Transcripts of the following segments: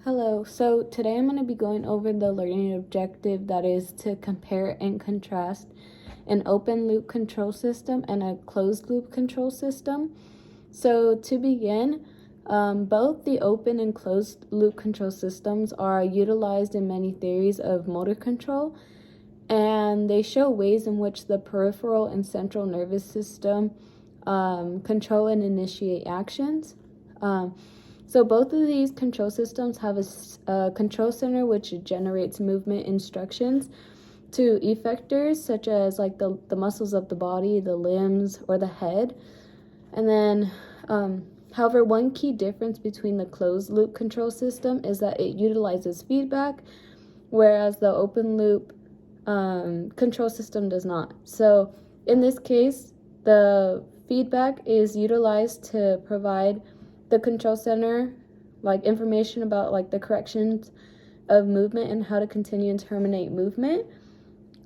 Hello, so today I'm going to be going over the learning objective that is to compare and contrast an open loop control system and a closed loop control system. So to begin, both the open and closed loop control systems are utilized in many theories of motor control, and they show ways in which the peripheral and central nervous system control and initiate actions. So both of these control systems have a control center which generates movement instructions to effectors such as like the muscles of the body, the limbs, or the head. And then, however, one key difference between the closed loop control system is that it utilizes feedback, whereas the open loop control system does not. So in this case, the feedback is utilized to provide the control center like information about like the corrections of movement and how to continue and terminate movement.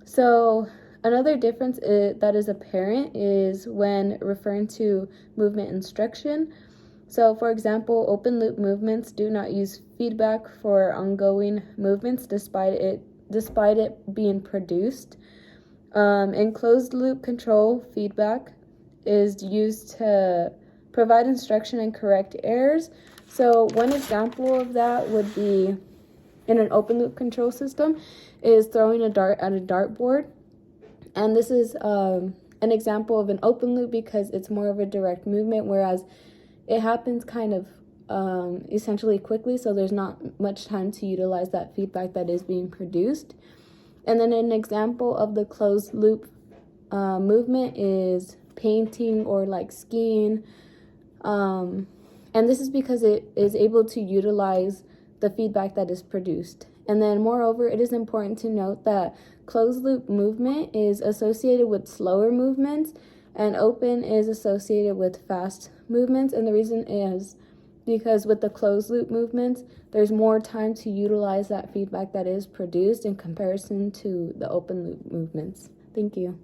So another difference that is apparent is when referring to movement instruction. So for example, open loop movements do not use feedback for ongoing movements despite it being produced. In closed loop control, feedback is used to provide instruction and correct errors. So one example of that would be in an open loop control system is throwing a dart at a dartboard. And this is an example of an open loop because it's more of a direct movement, whereas it happens kind of essentially quickly, so there's not much time to utilize that feedback that is being produced. And then an example of the closed loop movement is painting or like skiing. And this is because it is able to utilize the feedback that is produced. And then moreover, it is important to note that closed loop movement is associated with slower movements and open is associated with fast movements. And the reason is because with the closed loop movements, there's more time to utilize that feedback that is produced in comparison to the open loop movements. Thank you.